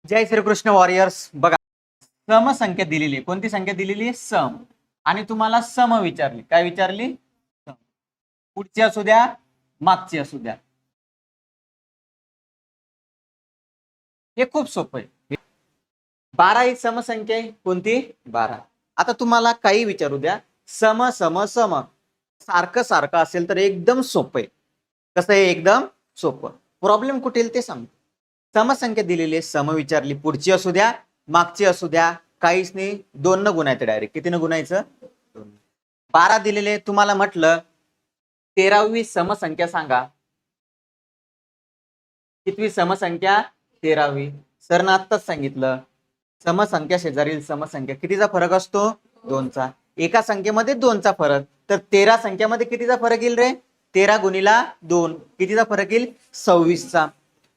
जय Shrikrishna warriors. बघा, सम संख्या दिलेली आहे. कोणती संख्या दिलेली आहे? सम. आणि तुम्हाला सम विचारली. काय विचारली? सम. पुढची असू द्या, मागची असू द्या. हे खूप सोपं आहे. 12 ही समसंख्या आहे. कोणती? 12. आता तुम्हाला काही विचारू द्या, सम सम सम सारखं सारखं असेल तर एकदम सोपं आहे. कसं आहे? एकदम सोपं. प्रॉब्लेम कुठे येईल ते सांगतो. समसंख्या दिलेली आहे, सम विचारली, पुढची असू द्या, मागची असू द्या, काहीच नाही. 2 न गुणायचं डायरेक्ट. किती न गुणायचं? 2. 12 दिलेले. तुम्हाला म्हटलं 13वी समसंख्या सांगा. कितवी समसंख्या? 13वी. सरनं आत्ताच सांगितलं, समसंख्या शेजारील समसंख्या कितीचा फरक असतो? 2चा. एका संख्येमध्ये 2चा फरक. तर 13 संख्यामध्ये कितीचा फरक येईल रे? 13 गुणिला 2 कितीचा फरक येईल? 26चा.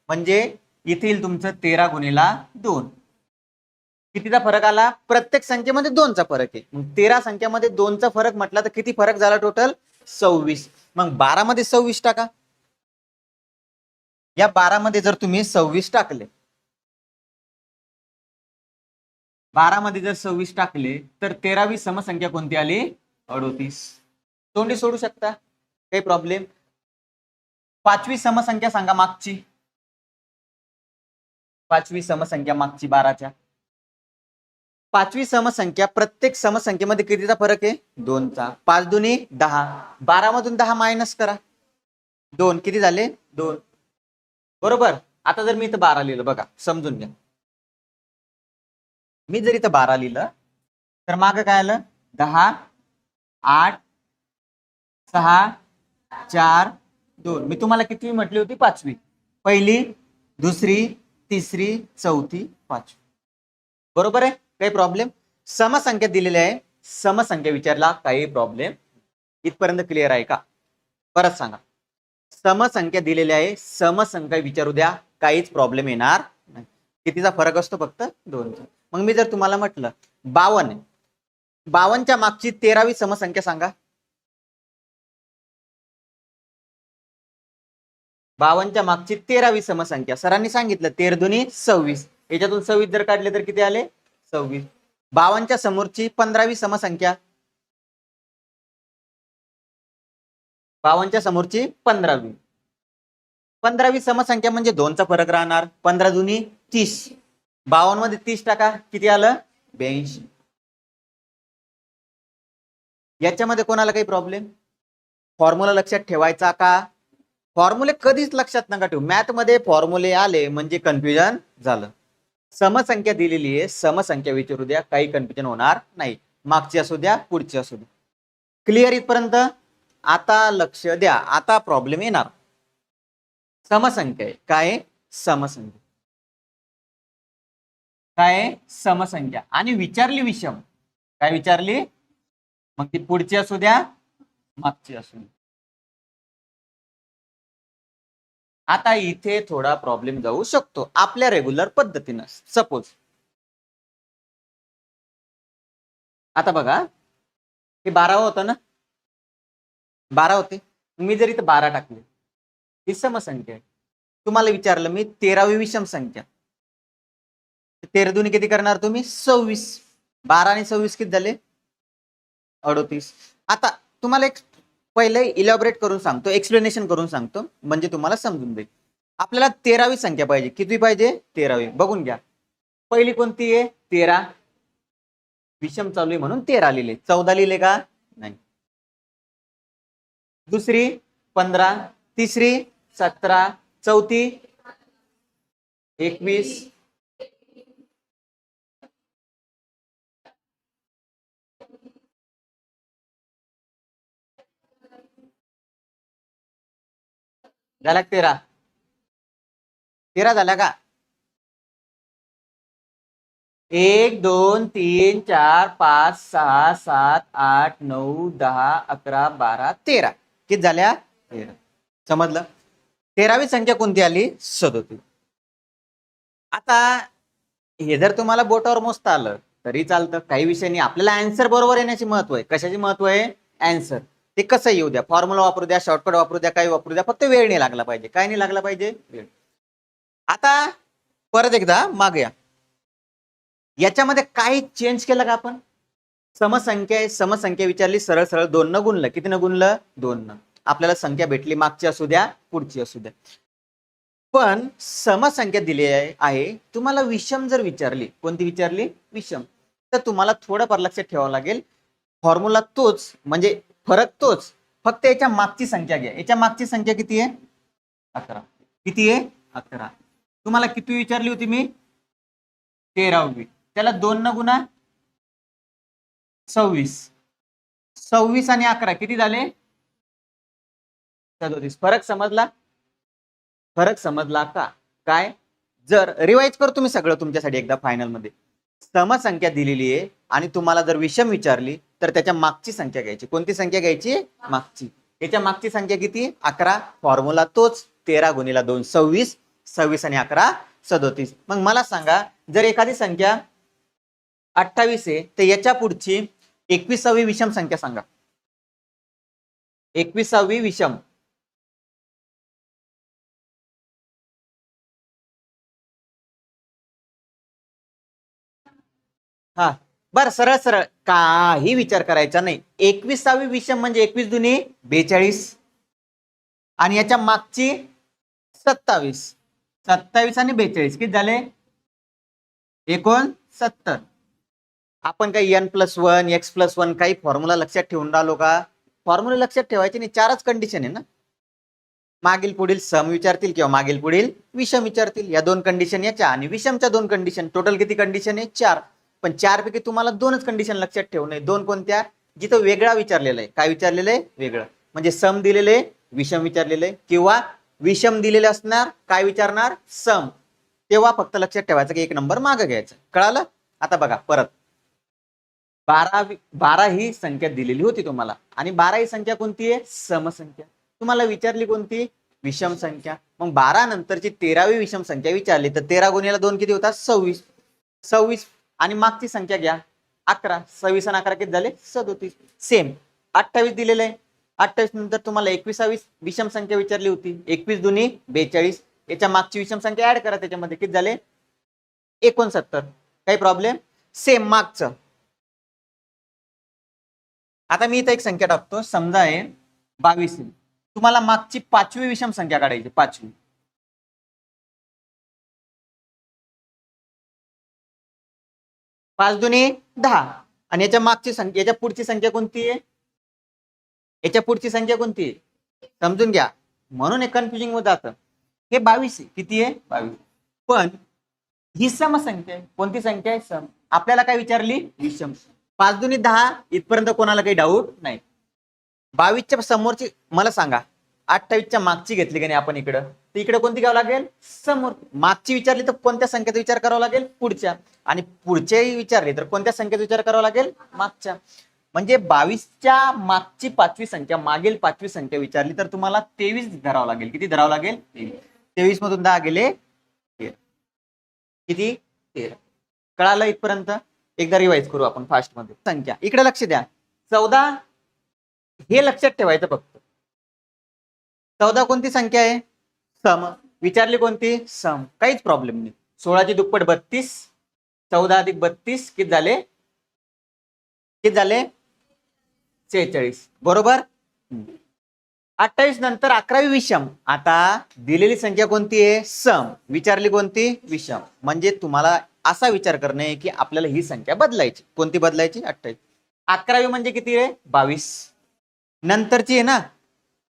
म्हणजे इथे येईल तुमचं 13 गुणिला 2. कितीचा फरक आला? प्रत्येक संख्येमध्ये 2चा फरक आहे. मग 13 संख्यामध्ये 2चा फरक म्हटला तर किती फरक झाला टोटल? 26. मग 12 मध्ये 26 टाका. या 12 मध्ये जर तुम्ही 26 टाकले, 12 मध्ये जर 26 टाकले तर 13वी समसंख्या कोणती आली? 38. तोंडी सोडू शकता, काही प्रॉब्लेम. 5वी समसंख्या सांगा मागची. 5वी समसंख्या मागची 12च्या. 5वी समसंख्या प्रत्येक समसंख्येमध्ये कितीचा फरक आहे? 2चा. 5 दुनी 10. 12 मधून 10 मायनस करा. 2 किती झाले? 2. बरोबर. आता जर मी इथं 12 लिहिलं, बघा समजून घ्या. मी जर इथं 12 लिहिलं तर मागं काय आलं? 10, 8, 6, 4, 2. मी तुम्हाला किती म्हटली होती? 5वी. पहिली, दुसरी, तिसरी, चौथी, 5वी. बरोबर आहे? काही प्रॉब्लेम? समसंख्या दिलेल्या आहे, समसंख्या विचारला, काही प्रॉब्लेम? इथपर्यंत क्लिअर आहे का? परत सांगा. समसंख्या दिलेल्या आहे, समसंख्या विचारू द्या, काहीच प्रॉब्लेम येणार नाही. कितीचा फरक असतो? फक्त 2चा. मग मी जर तुम्हाला म्हटलं 52, 52च्या मागची 13वी समसंख्या सांगा. 52च्या मागची 13वी समसंख्या. सरांनी सांगितलं 13 दुनी 26. याच्यातून 26 जर काढले तर किती आले? 26. 52च्या समोरची 15वी समसंख्या. 52च्या समोरची 15वी. 15वी समसंख्या म्हणजे 2चा फरक राहणार. 15 दुनी 30. 52 मध्ये 30 टाका. किती आलं? 82. याच्यामध्ये कोणाला काही प्रॉब्लेम? फॉर्म्युला लक्षात ठेवायचा का? फॉर्म्युले कधीच लक्षात नका ठेवू. मॅथ मध्ये फॉर्म्युले आले म्हणजे कन्फ्युजन झालं. समसंख्या दिलेली आहे, समसंख्या विचारू द्या, काही कन्फ्युजन होणार नाही. मागची असू द्या, पुढची असू द्या. क्लिअर इथपर्यंत? आता लक्ष द्या, आता प्रॉब्लेम येणार. समसंख्या आहे. काय? समसंख्या. काय? समसंख्या. आणि विचारली विषम. काय विचारली? मग ती पुढची असू द्या, मागची असू द्या. आता इथे थोडा प्रॉब्लेम जाऊ शकतो आपल्या रेग्युलर पद्धतीनं. सपोज आता बघा, हे 12 होतं ना? 12 होते. मी जर इथं 12 टाकले, ही समसंख्या आहे. तुम्हाला विचारलं मी 13वी विषम संख्या. 13 दुनी किती करणार तुम्ही? 26. 12 आणि 26 किती झाले? 38. आता तुम्हाला एक पहिले इलॅबोरेट करून सांगतो, एक्सप्लेनेशन करून सांगतो, म्हणजे तुम्हाला समजून जाईल. आपल्याला 13वी संख्या पाहिजे. किती पाहिजे? 13वी. बघून घ्या. पहिली कोणती आहे? 13. विषम चालू आहे म्हणून 13 लिहिले. 14 लिहिले का? नाही. दुसरी 15, तिसरी 17, चौथी 21, झाला 13. 13 झाला का? 1, 2, 3, 4, 5, 6, 7, 8, 9, 10, 11, 12, 13. किती झाल्या? 13. समजलं? 13वी संख्या कोणती आली? 37. आता हे जर तुम्हाला बोटावर मोजता आलं तरी चालतं, काही विषय नाही. आपल्याला आन्सर बरोबर येण्याचे महत्व आहे. कशाचे महत्व आहे? आन्सर. ते कसं येऊ द्या, फॉर्म्युला वापरू द्या, शॉर्टकट वापरू द्या, काही वापरू द्या, फक्त वेळ नाही लागला पाहिजे. काय नाही लागला पाहिजे? वेळ. आता परत एकदा मागे या. याच्यामध्ये काही चेंज केलं का आपण? समसंख्या आहे, समसंख्या विचारली, सरळ सरळ 2 न गुणलं. किती न गुणलं? 2 न. आपल्याला संख्या भेटली, मागची असू द्या पुढची असू द्या. पण समसंख्या दिली आहे, तुम्हाला विषम जर विचारली, कोणती विचारली? विषम, तर तुम्हाला थोडंफार लक्षात ठेवावं लागेल. फॉर्म्युला तोच, म्हणजे फरक तोच, फक्त याच्या मागची संख्या घ्या. याच्या मागची संख्या किती आहे? 11. किती आहे? 11. तुम्हाला किती विचारली होती मी? 13वी. त्याला 2 न गुणा, 26. 26 आणि 11 किती झाले? 37. फरक समजला? फरक समजला का? काय? जर रिवाइज करतो मी सगळं तुमच्यासाठी एकदा फायनल मध्ये. समसंख्या दिलेली आहे आणि तुम्हाला जर विषम विचारली तर त्याच्या मागची संख्या घ्यायची. कोणती संख्या घ्यायची? मागची. याच्या मागची संख्या किती? 11. फॉर्म्युला तोच, 13 गुणिला 2 26. 26 आणि 11 37. मग मला सांगा, जर एखादी संख्या 28 आहे तर याच्या पुढची 21वी विषम संख्या सांगा. 21वी विषम. हा, बर, सरळ सरळ काही विचार करायचा नाही. 21वी विषम म्हणजे 21 दुनी 42 आणि याच्या मागची 27. 27 आणि 42 किती झाले? 69. आपण काही n+1 x+1 काही फॉर्म्युला लक्षात ठेवून राहिलो का? फॉर्म्युला लक्षात ठेवायचे नाही. 4च कंडिशन आहे ना. मागील पुढील सम विचारतील किंवा मागील पुढील विषम विचारतील. या 2 कंडिशन याच्या आणि विषमच्या 2 कंडिशन. टोटल किती कंडिशन आहे? 4. पण 4 पैकी तुम्हाला 2च कंडिशन लक्षात ठेवू नये. 2 कोणत्या? जिथं वेगळा विचारलेलं आहे. काय विचारलेलं आहे? वेगळं. म्हणजे सम दिलेले आहे, विषम विचारलेलं आहे, किंवा विषम दिलेले असणार, काय विचारणार? सम. तेव्हा फक्त लक्षात ठेवायचं की 1 नंबर मागे घ्यायचं. कळालं? आता बघा परत. 12 ही संख्या दिलेली होती तुम्हाला आणि 12 ही संख्या कोणती आहे? समसंख्या. तुम्हाला विचारली कोणती? विषम संख्या. मग 12 नंतरची 13वी विषम संख्या विचारली तर 13 गुणिला 2 किती होतात? 26. 26 आणि मागची संख्या घ्या 11. 26 आणि 11 किती झाले? 37. सेम 28 दिलेलं आहे. 28 नंतर तुम्हाला 21वी विषम संख्या विचारली होती. 21 दुनी 42. याच्या मागची विषम संख्या ऍड करा, त्याच्यामध्ये किती झाले? 69. काही प्रॉब्लेम? सेम मागचं. आता मी इथं एक संख्या टाकतो. समजा आहे 22. तुम्हाला मागची 5वी विषम संख्या काढायची. 5वी. 5 दुनी 10 आणि याच्या मागची संख्या, याच्या पुढची संख्या कोणती आहे? याच्या पुढची संख्या कोणती आहे? समजून घ्या, म्हणून हे कन्फ्युजिंग होत जातं. हे 22 आहे. किती आहे? 22. पण ही समसंख्या आहे. कोणती संख्या आहे? सम. आपल्याला काय विचारली? विषम. 5 दुनी 10 इथपर्यंत कोणाला काही डाऊट नाही. 22च्या समोरची मला सांगा, 28च्या मागची घेतली की नाही आपण इकडं, तर इकडे कोणती घ्यावं लागेल? समोर. मागची विचारली तर कोणत्या संख्येचा विचार करावा लागेल? पुढच्या. आणि पुढच्याही विचारली तर कोणत्या संख्येचा विचार करावा लागेल? मागच्या. म्हणजे 22च्या मागची 5वी संख्या, मागील 5वी संख्या विचारली तर तुम्हाला 23 धरावं लागेल. किती धरावं लागेल? 23 मधून 10 गेले 13. किती? 13. कळालं इथपर्यंत? एकदा रिवाइज करू आपण फास्ट मध्ये. संख्या इकडे लक्ष द्या. 14 हे लक्षात ठेवायचं फक्त. 14 कोणती संख्या आहे? सम. विचारली कोणती? सम. काहीच प्रॉब्लेम नाही. 16ची दुप्पट 32. 14 अधिक 32 किती झाले? किती झाले? 46. बरोबर. 28 नंतर 11वी विषम. आता दिलेली संख्या कोणती आहे? सम. विचारली कोणती? विषम. म्हणजे तुम्हाला असा विचार करणे की आपल्याला ही संख्या बदलायची. कोणती बदलायची? 28. 11वी म्हणजे किती आहे? 22. नंतरची आहे ना.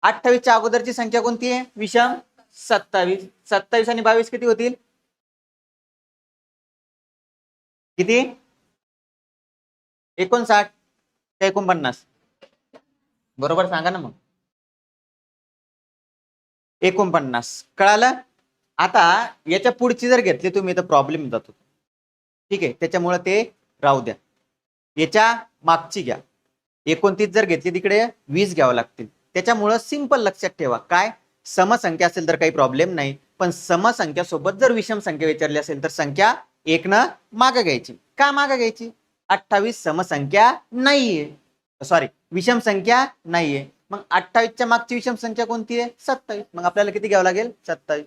28च्या अगोदरची संख्या कोणती आहे? विषम. 27. 27 आणि 22 किती होतील? किती? 59 का 49? बरोबर सांगा ना मग. 49. कळालं? आता याच्या पुढची जर घेतली तुम्ही तर प्रॉब्लेम जातो. ठीक आहे, त्याच्यामुळे ते राहू द्या. याच्या मागची घ्या. 29 जर घेतली तिकडे 20 घ्यावं लागतील. त्याच्यामुळं सिंपल लक्षात ठेवा, काय? समसंख्या असेल तर काही प्रॉब्लेम नाही, पण समसंख्या सोबत जर विषम संख्या विचारली असेल तर संख्या 1 न मागे घ्यायची. का मागे घ्यायची? 28 समसंख्या नाहीये, सॉरी विषम संख्या नाहीये. मग 28च्या मागची विषम संख्या कोणती आहे? 27. मग आपल्याला किती घ्यावं लागेल? 27.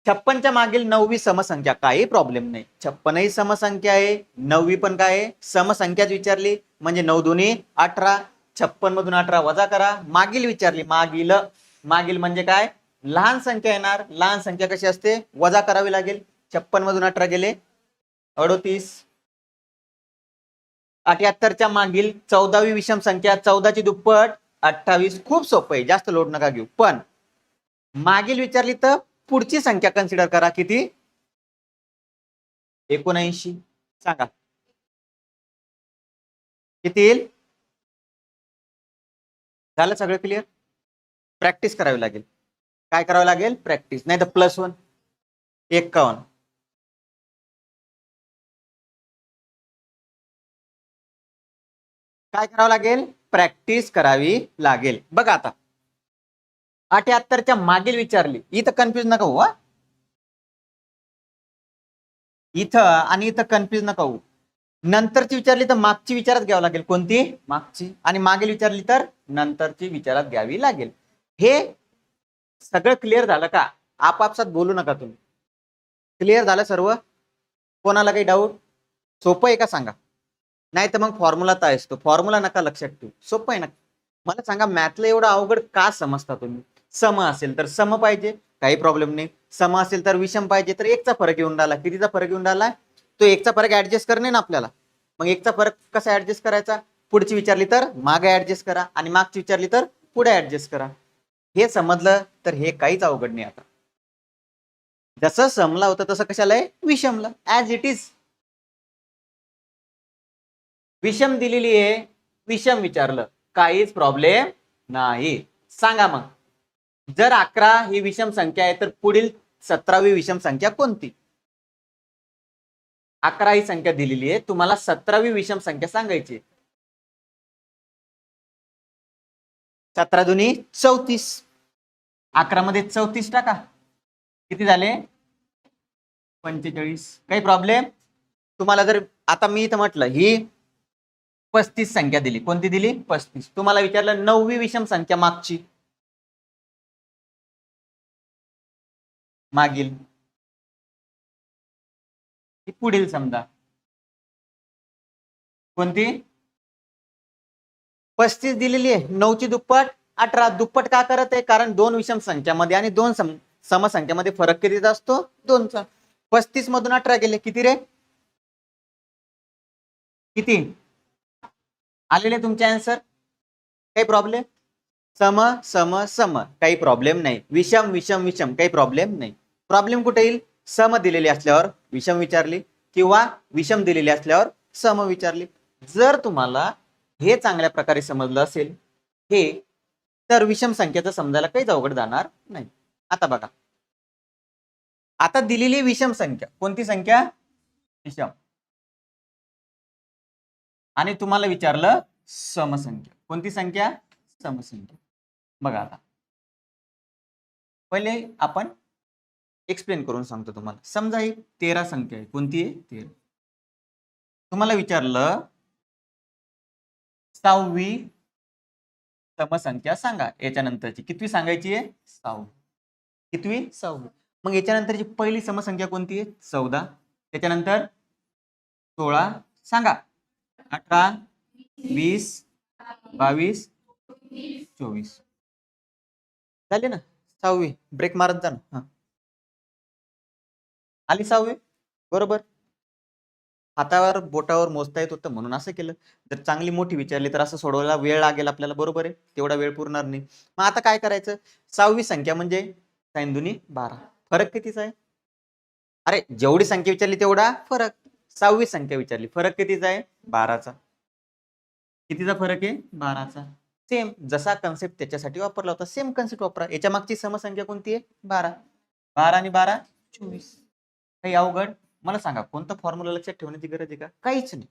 56च्या मागील 9वी समसंख्या, काही प्रॉब्लेम नाही. 56 ही समसंख्या आहे, 9वी पण काय आहे, समसंख्याच विचारली म्हणजे 9 दुनी 18. 56 मधून 18 वजा करा. मागील विचारली, मागील म्हणजे काय, लहान संख्या येणार. लहान संख्या कशी असते, वजा करावी लागेल. 56 मधून 18 गेले 38. 78च्या मागील 14वी विषम संख्या, 14 ची दुप्पट 28. खूप सोपं आहे, जास्त लोड नका घेऊ. पण मागील विचारली तर पुढची संख्या कन्सिडर करा. किती, 79. सांगा किती येईल. झालं सगळं क्लिअर. प्रॅक्टिस करावी लागेल. काय करावं लागेल, प्रॅक्टिस. नाही तर +1 51. काय करावं लागेल, प्रॅक्टिस करावी लागेल. बघा आता 78च्या मागील विचारली, इथं कन्फ्युज नका होऊ. इथं आणि इथं कन्फ्युज नका होऊ. नंतरची विचारली तर मागची विचारात घ्यावं लागेल. कोणती, मागची. आणि मागील विचारली तर नंतरची विचारात घ्यावी लागेल. हे सगळं क्लिअर झालं का, आपापसात बोलू नका तुम्ही. क्लिअर झालं सर्व. कोणाला काही डाऊट, सोपं आहे का सांगा. नाही तर मग फॉर्म्युला तर असतो, फॉर्म्युला नका लक्षात ठेवू. सोपं आहे ना. मला सांगा, मॅथला एवढं अवघड का समजता तुम्ही. सम असेल तर सम पाहिजे, काही प्रॉब्लेम नाही. सम असेल तर विषम पाहिजे, तर एकचा फरक येऊन राहिला. कितीचा फरक येऊन राहिला, तो एकचा फरक ऍडजस्ट करणे ना आपल्याला. मग एकचा फरक कसा ऍडजस्ट करायचा, पुढची विचारली तर मागे ऍडजस्ट करा, आणि मागची विचारली तर पुढे ऍडजस्ट करा. हे समजलं तर हे काहीच अवघड नाही. आता जसं समला होतं तसं कशाला आहे, विषमला, ऍज इट इज. विषम दिलेली आहे, विषम विचारलं, काहीच प्रॉब्लेम नाही. सांगा मग, जर 11 ही विषम संख्या आहे तर पुढील 17वी विषम संख्या कोणती. 11 ही संख्या दिलेली आहे, तुम्हाला 17वी विषम संख्या सांगायची. 17 दुनी 34. 11 मध्ये 34 टाका, किती झाले, 45. काही प्रॉब्लेम. तुम्हाला जर आता मी इथं म्हटलं ही 35 संख्या दिली, कोणती दिली, 35. तुम्हाला विचारलं 9वी विषम संख्या मागची, मागील, पुढील समजा कोणती, 35 दिलेली आहे. 9 ची दुप्पट 18. दुप्पट का करत आहे, कारण दोन विषम संख्यामध्ये आणि दोन समसंख्यामध्ये फरक कितीचा असतो, 2चा. 35 मधून 18 गेले, किती रे, किती आलेले तुमचे आन्सर. काही प्रॉब्लेम. सम सम सम, काही प्रॉब्लेम नाही. विषम विषम विषम, काही प्रॉब्लेम नाही. प्रॉब्लेम कुठे येईल, सम दिलेली असल्यावर विषम विचारली, किंवा विषम दिलेली असल्यावर सम विचारली. जर तुम्हाला हे चांगल्या प्रकारे समजलं असेल हे, तर विषम संख्येचं समजायला काहीच अवघड जाणार नाही. आता बघा, आता दिलेली विषम संख्या, कोणती संख्या, विषम. आणि तुम्हाला विचारलं समसंख्या, कोणती संख्या, समसंख्या. बघा आता पहिले आपण एक्सप्लेन करून सांगतो तुम्हाला. समजा ही 13 संख्या आहे, कोणती आहे, 13. तुम्हाला विचारलं 6वी समसंख्या सांगा. याच्यानंतरची कितवी सांगायची आहे, 6वी. कितवी, 6वी. मग याच्यानंतरची पहिली समसंख्या कोणती आहे, 14. त्याच्यानंतर 16 सांगा, 18, 20, 22, 24. झाले ना 6वी. ब्रेक मारत जा ना. आली 6वी, बरोबर. हातावर बोटावर मोजता येत होतं म्हणून असं केलं. जर चांगली मोठी विचारली तर असं सोडवायला वेळ लागेल आपल्याला, बरोबर आहे. तेवढा वेळ पुरणार नाही. मग आता काय करायचं, 6वी संख्या म्हणजे 6 दुनी 12. फरक कितीचा आहे, अरे जेवढी संख्या विचारली तेवढा फरक. 6वी संख्या विचारली, फरक कितीचा आहे, 12चा. कितीचा फरक आहे, 12चा. सेम जसा कन्सेप्ट त्याच्यासाठी वापरला होता, सेम कन्सेप्ट वापरा. याच्या मागची समसंख्या कोणती आहे, 12. 12 आणि 12 24. काही अवघड. मला सांगा, कोणता फॉर्म्युला लक्षात ठेवण्याची गरज आहे का, काहीच नाही.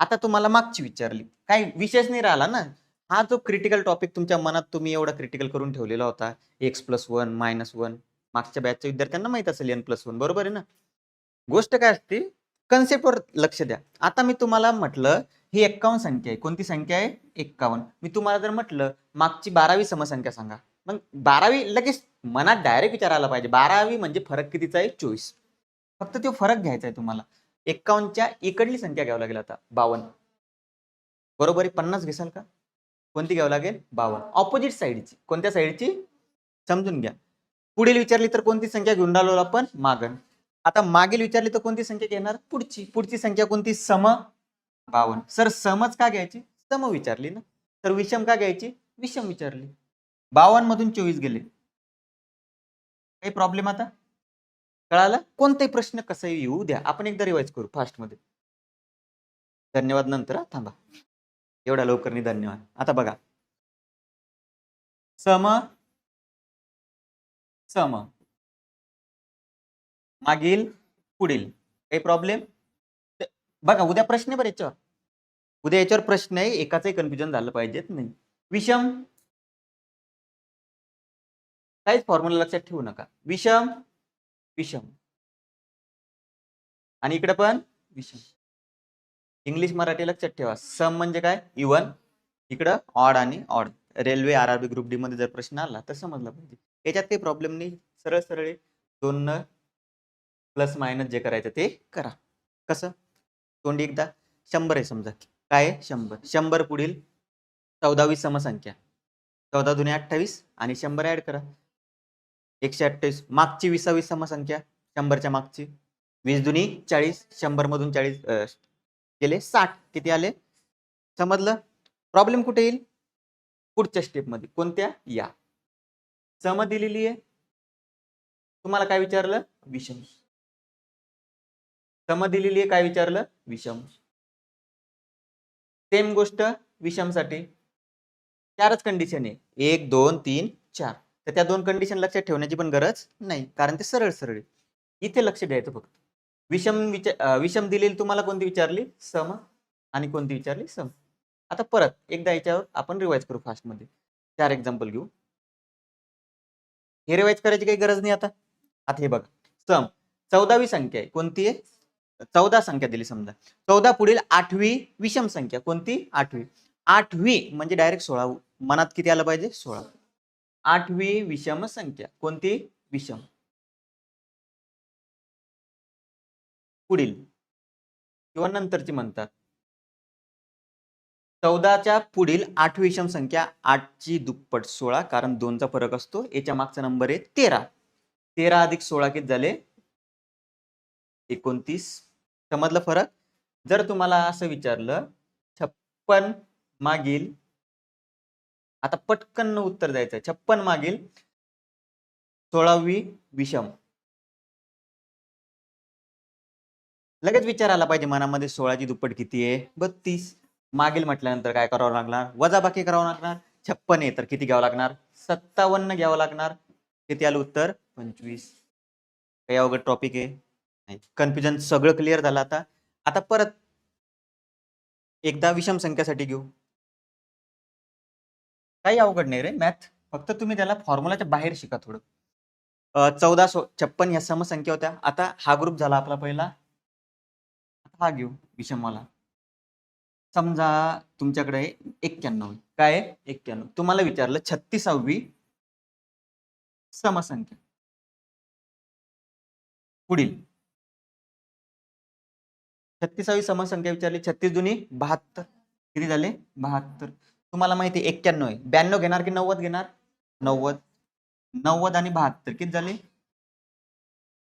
आता तुम्हाला मागची विचारली, काही विशेष नाही राहिला ना. हा जो क्रिटिकल टॉपिक तुमच्या मनात तुम्ही एवढा क्रिटिकल करून ठेवलेला होता, x+1 -1, मागच्या बॅचच्या विद्यार्थ्यांना माहित असेल n+1, बरोबर आहे ना. गोष्ट काय असते, कन्सेप्टवर लक्ष द्या. आता मी तुम्हाला म्हटलं ही 51 संख्या आहे, कोणती संख्या आहे, 51. मी तुम्हाला जर म्हटलं मागची 12वी समसंख्या सांगा, मग 12वी लगेच मनात डायरेक्ट विचार आला पाहिजे. 12वी म्हणजे फरक कितीचा आहे? 24. फक्त तो फरक घ्यायचा आहे तुम्हाला. 51च्या इकडली संख्या घ्यावी लागेल आता 52. बरोबर आहे 50 घेसाल का? कोणती घ्यावी लागेल? 52. ऑपोजिट साईडची. कोणत्या साईडची? समजून घ्या. पुढील विचारली तर कोणती संख्या घेऊन राहिलो आपण? मागण. आता मागील विचारली तर कोणती संख्या घेणार? पुढची. पुढची संख्या कोणती? सम 52. सर समच का घ्यायची? सम विचारली ना. तर विषम का घ्यायची? विषम विचारली. 52 मधून 24 गेले. काही प्रॉब्लेम आता? कळालं? कोणताही प्रश्न कसाही येऊ द्या, आपण एकदा रिवाइज करू फास्ट मध्ये. धन्यवाद नंतर थांबा. एवढ्या लवकर नाही धन्यवाद. आता बघा. सम सम मागील पुढील. काही प्रॉब्लेम? बघा उद्या प्रश्न बरं याच्यावर. उद्या याच्यावर प्रश्न आहे, एकाचही कन्फ्युजन झालं पाहिजेत नाही. विषम काहीच फॉर्म्युला लक्षात ठेवू नका. विषम विषम आणि इकडे पण विषम. इंग्लिश मराठी लक्षात ठेवा. सम म्हणजे काय? इवन. इकडं ऑड आणि odd. Railway RRB group D मध्ये जर प्रश्न आला तर समजला पाहिजे. याच्यात काही प्रॉब्लेम नाही. सरळ सरळ 2 प्लस मायनस जे करायचं ते करा. कसं? तोंडी एकदा 100 आहे समजा. काय? 100. 100 पुढील 14वी समसंख्या. 14 दुने 28 आणि 100 ऍड करा. 128. मागची 20वी समसंख्या. 100च्या मागची. 20 दुनी 40. 100 मधून 40 गेले 60. किती आले? समजलं? प्रॉब्लेम कुठे येईल? पुढच्या स्टेप मध्ये. कोणत्या? या. सम दिलेली आहे. तुम्हाला काय विचारलं? विषम. सम दिलेली आहे. काय विचारलं? विषम. सेम गोष्ट विषमसाठी 4च कंडिशन आहे. 1 2 3 4. तर त्या 2 कंडिशन लक्षात ठेवण्याची पण गरज नाही, कारण ते सरळ सरळ. इथे लक्ष द्यायचं फक्त. विषम दिलेली तुम्हाला कोणती विचारली? सम. आणि कोणती विचारली? सम. आता परत एकदा याच्यावर आपण रिवाइज करू फास्ट मध्ये. 4 एक्झाम्पल घेऊ. हे रिवाइज करायची काही गरज नाही आता. आता हे बघा. सम 14वी संख्या आहे. कोणती आहे? 14 संख्या दिली समजा. 14 पुढील 8वी विषम संख्या. कोणती? 8वी. 8वी म्हणजे डायरेक्ट 16. मनात किती आलं पाहिजे? 16. 8वी विषम संख्या. कोणती? विषम. पुढील किंवा नंतरची म्हणतात. 14च्या पुढील 8वी विषम संख्या. 8ची दुप्पट 16, कारण 2चा फरक असतो. याच्या मागचा नंबर आहे 13. 13 अधिक 16 किती झाले? 29. समजलं फरक? जर तुम्हाला असं विचारलं 56 मागील, आता पटकन उत्तर द्यायचं. 56 मागील 16वी विषम. लगेच विचार आला पाहिजे मनामध्ये 16ची दुप्पट किती आहे? 32. मागील म्हटल्यानंतर काय करावं लागणार? वजाबाकी करावं लागणार. 56 आहे तर किती घ्यावं लागणार? 57 घ्यावं लागणार. किती आलं उत्तर? 25. काही अवघड टॉपिक आहे? नाही. कन्फ्युजन सगळं क्लिअर झालं आता. आता परत एकदा विषम संख्यासाठी घेऊ. काही अवघड नाही रे मॅथ. फक्त तुम्ही त्याला फॉर्म्युलाच्या बाहेर शिका थोडं. 14 56 ह्या समसंख्या होत्या. आता हा ग्रुप झाला आपला पहिला. हा घेऊ विषमवाला. समजा तुमच्याकडे 91. काय? 91. तुम्हाला विचारलं 36वी समसंख्या. पुढील 36वी समसंख्या विचारली. 36 दुनी 72. किती झाले? 72. तुम्हाला माहिती 91 आहे. 92 घेणार की 90 घेणार? 90. 90 आणि 72 किती झाले?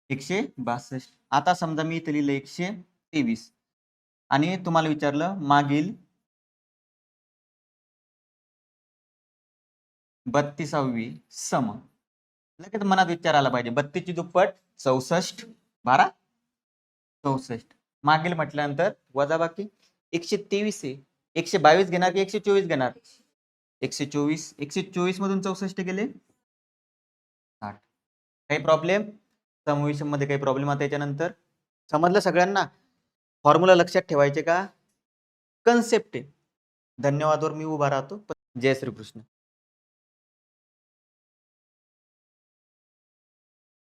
162. आता समजा मी इथे लिहिलं 123 आणि तुम्हाला विचारलं मागील 32वी सम. लगेच मनात विचार आला पाहिजे. 32 ची दुप्पट 64. 12 64. मागील म्हटल्यानंतर वजाबाकी 123 आहे. 122 घेणार की 124 घेणार? 124. 124 मधून 64 गेले 60. काही प्रॉब्लेम? समविषम मध्ये काही प्रॉब्लेम आता याच्यानंतर? समजलं सगळ्यांना? फॉर्म्युला लक्षात ठेवायचे का? कन्सेप्ट आहे. धन्यवादवर मी उभा राहतो. जय श्रीकृष्ण.